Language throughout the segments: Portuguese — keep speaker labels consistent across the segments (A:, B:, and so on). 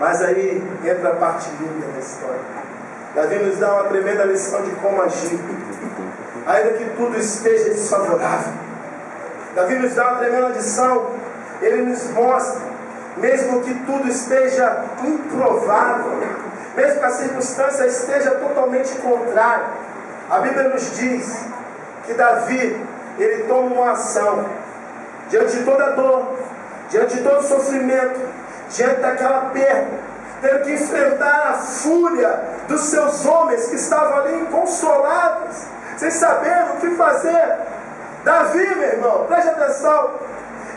A: Mas aí entra a parte linda da história. Davi nos dá uma tremenda lição de como agir, ainda que tudo esteja desfavorável. Davi nos dá uma tremenda lição. Ele nos mostra, mesmo que tudo esteja improvável, mesmo que a circunstância esteja totalmente contrária, a Bíblia nos diz que Davi, ele toma uma ação diante de toda dor, diante de todo sofrimento, diante daquela perda, tendo que enfrentar a fúria dos seus homens que estavam ali inconsolados, sem saber o que fazer. Davi, meu irmão, preste atenção,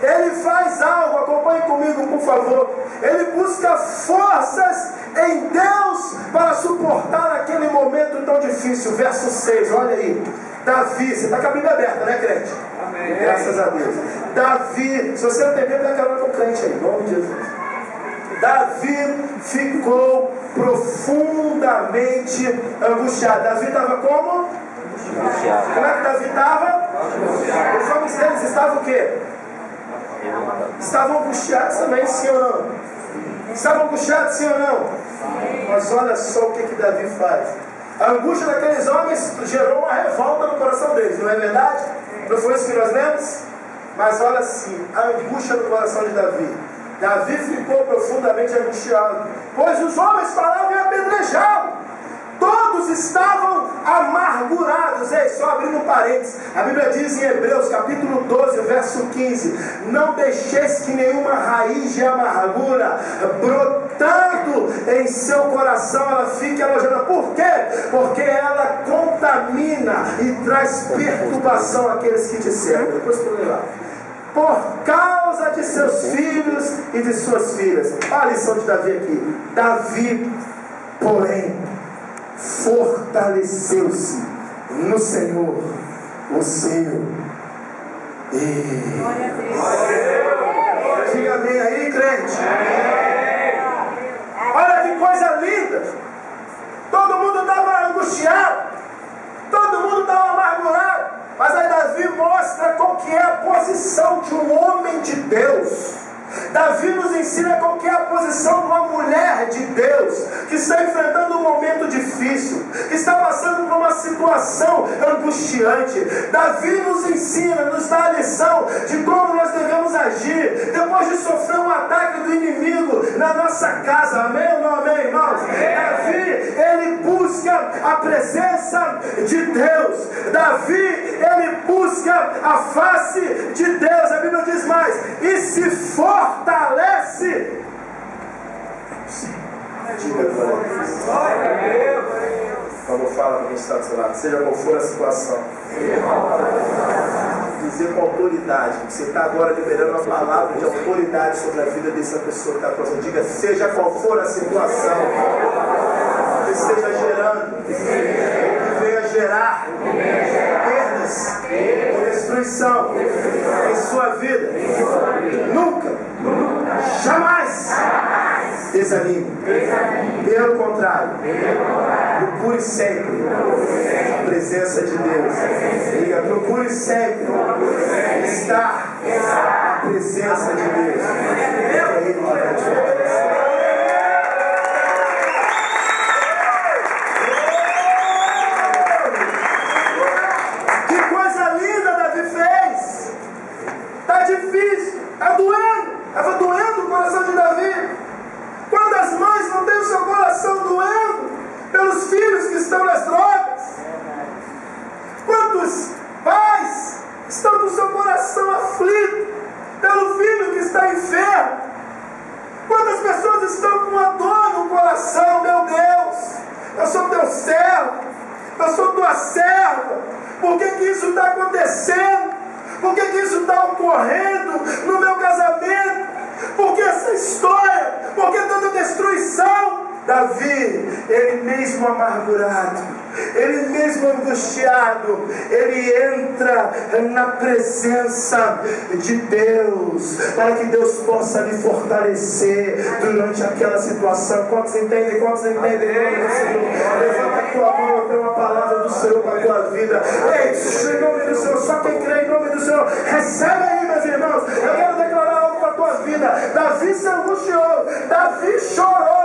A: ele faz algo, acompanhe comigo por favor. Ele busca forças em Deus para suportar aquele momento tão difícil. Verso 6, olha aí. Davi, você está com a Bíblia aberta, né, crente? Amém. Graças a Deus. Davi, se você não tem Bíblia, vai acabar com o crente aí, em nome de Jesus. Davi ficou profundamente angustiado. Davi estava como? Angustiado. Como é que Davi estava? Os homens deles estavam o quê? Estavam angustiados também, sim ou não? Estavam angustiados, sim ou não? Mas olha só o que Davi faz. A angústia daqueles homens gerou uma revolta no coração deles, não é verdade? Não foi isso que nós lemos? Mas olha assim, a angústia no coração de Davi. Davi ficou profundamente angustiado, pois os homens falavam em apedrejá-lo. Todos estavam amargurados. Ei, só abrindo um parênteses, a Bíblia diz em Hebreus capítulo 12, verso 15: não deixeis que nenhuma raiz de amargura brotando em seu coração ela fique alojada. Por quê? Porque ela contamina e traz perturbação àqueles que te cercam. Depois que eu ler lá, por causa de seus filhos e de suas filhas. Olha a lição de Davi aqui. Davi, porém, fortaleceu-se no Senhor, o seu Deus. Glória a Deus. Diga amém aí, crente. Olha que coisa linda. Todo mundo estava angustiado, todo mundo estava amargurado. Mas aí Davi mostra qual que é a posição de um homem de Deus. Davi nos ensina qual que é a posição de uma mulher de Deus, que está enfrentando um momento difícil, que está passando por uma situação angustiante. Davi nos ensina, nos dá a lição de como nós devemos agir depois de sofrer um ataque do inimigo na nossa casa. Amém ou não amém, irmãos? Davi, ele busca a presença de Deus. Davi, ele busca a face de Deus. A Bíblia diz mais: e se fortalece. Diga glória a Deus. Como fala para quem está do seu lado, seja qual for a situação, dizer com autoridade, que você está agora liberando uma palavra de autoridade sobre a vida dessa pessoa que está próxima. Diga, seja qual for a situação que esteja gerando, que venha gerar perdas ou destruição em sua vida, nunca, jamais desanime. Pelo contrário, procure sempre a presença de Deus. Diga, procure sempre estar na presença de Deus. É Ele que vai te fortalecer. Que coisa linda Davi fez! Está difícil, está doendo. Estava doendo o coração de Davi. Quantas mães não têm o seu coração doendo pelos filhos que estão nas drogas? Quantos pais estão com o seu coração aflito pelo filho que está enfermo? Quantas pessoas estão com uma dor no coração? Meu Deus, eu sou teu servo, eu sou tua serva. Por que isso está acontecendo? Por que isso está ocorrendo no meu casamento? Por que essa história? Por que tanta destruição? Davi, ele mesmo amargurado, ele mesmo angustiado, ele entra na presença de Deus, para que Deus possa lhe fortalecer durante aquela situação. Quantos entendem? Quantos entendem? Levanta a tua mão, eu tenho uma palavra do Senhor para a tua vida. Ei, em nome do Senhor, só quem crê em nome do Senhor, recebe aí, meus irmãos. Eu quero declarar algo para a tua vida. Davi se angustiou, Davi chorou.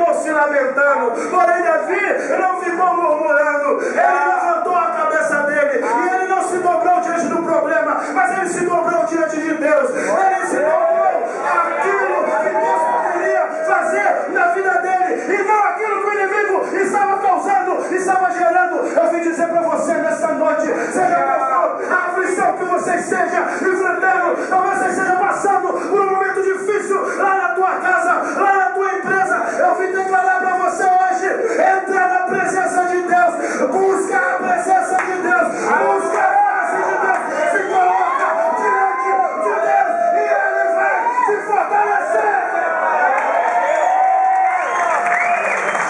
A: ficou se lamentando, porém Davi não ficou murmurando. Ele levantou a cabeça dele e ele não se dobrou diante do problema, mas ele se dobrou diante de Deus. Ele se dobrou aquilo que Deus poderia fazer na vida dele e não aquilo que o inimigo estava causando, estava gerando. Eu vim dizer para você nessa noite, seja qual for a aflição que você esteja enfrentando, talvez você esteja passando por um momento difícil lá na tua casa, lá na tua empresa, eu vim declarar para você hoje: entra na presença de Deus, busca a presença de Deus, busca a face de Deus, se coloca diante de Deus e Ele vai te fortalecer.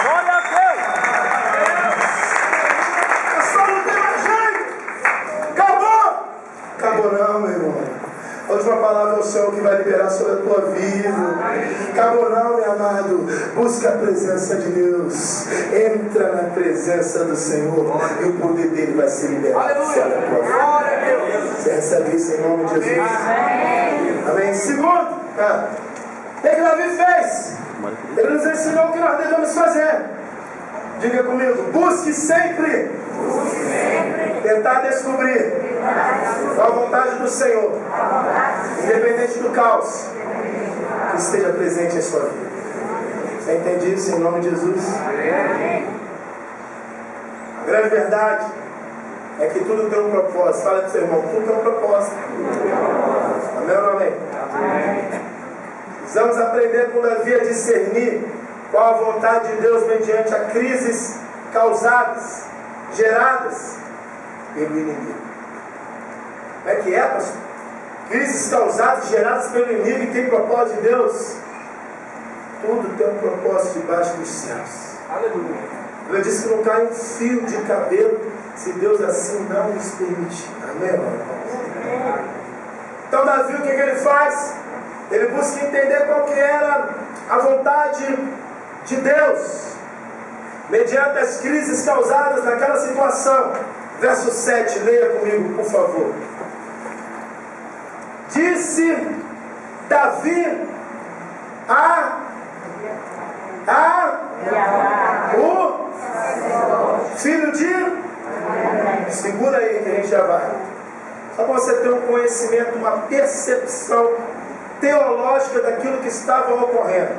B: Glória a Deus!
A: Eu só não tenho mais jeito. Acabou! Acabou não, meu irmão. A última palavra é o Senhor que vai liberar sobre a tua vida. Acabou não, meu amado. Busca a presença de Deus. Entra na presença do Senhor e o poder dele vai ser liberado sobre a tua vida. Você recebe isso em nome de Jesus? Amém. Segundo, o que Davi fez? Ele nos ensinou o que nós devemos fazer. Diga comigo: busque sempre tentar descobrir a vontade do Senhor, independente do caos que esteja presente em sua vida. Você entende isso em nome de Jesus? A grande verdade é que tudo tem um propósito. Fala para o seu irmão: tudo tem um propósito. Amém ou não amém? Precisamos aprender com Davi a discernir qual a vontade de Deus mediante a crises causadas, geradas pelo inimigo. Como é que é, pastor? Crises causadas, geradas pelo inimigo, e tem propósito de Deus? Tudo tem um propósito debaixo dos céus.
B: Aleluia.
A: Ele disse que não cai um fio de cabelo se Deus assim não nos permitir. Amém, irmão? Então Davi, o que ele faz? Ele busca entender qual que era a vontade de Deus mediante as crises causadas naquela situação. Verso 7, leia comigo, por favor. Disse Davi o filho de... Segura aí que a gente já vai. Só para você ter um conhecimento, uma percepção teológica daquilo que estava ocorrendo.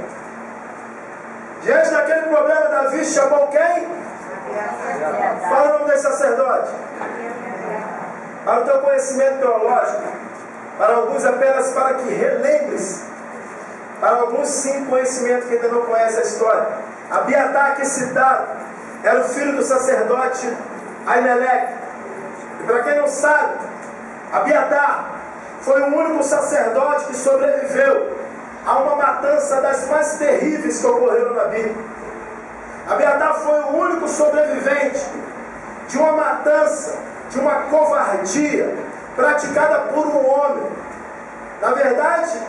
A: Diante daquele problema, Davi chamou quem? Fala o nome desse sacerdote. Para o teu conhecimento teológico, para alguns apenas para que relembres, para alguns sim conhecimento que ainda não conhece a história. Abiatar, aqui citado, era o filho do sacerdote Aimeleque. E para quem não sabe, Abiatar foi o único sacerdote que sobreviveu a uma matança das mais terríveis que ocorreram na Bíblia. Abiatar foi o único sobrevivente de uma matança, de uma covardia praticada por um homem. Na verdade,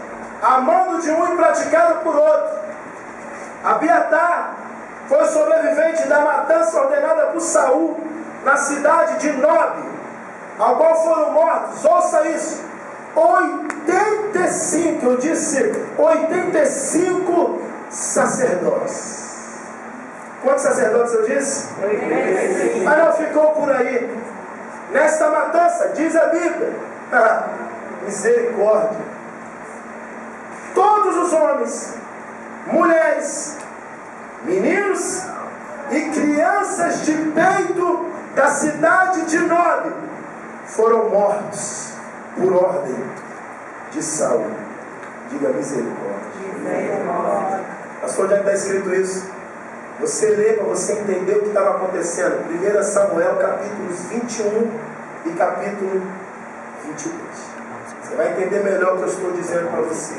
A: a mando de um e praticada por outro. Abiatar foi sobrevivente da matança ordenada por Saul na cidade de Nob, ao qual foram mortos, ouça isso, 85, eu disse 85 sacerdotes. Quantos sacerdotes eu disse? 85. Mas não ficou por aí. Nesta matança, diz a Bíblia, misericórdia, todos os homens, mulheres, meninos e crianças de peito da cidade de Nob foram mortos por ordem de Saul. Diga misericórdia. Pastor, onde é que está escrito isso? Você lê para você entender o que estava acontecendo. 1 Samuel, capítulos 21 e capítulo 22. Você vai entender melhor o que eu estou dizendo para você.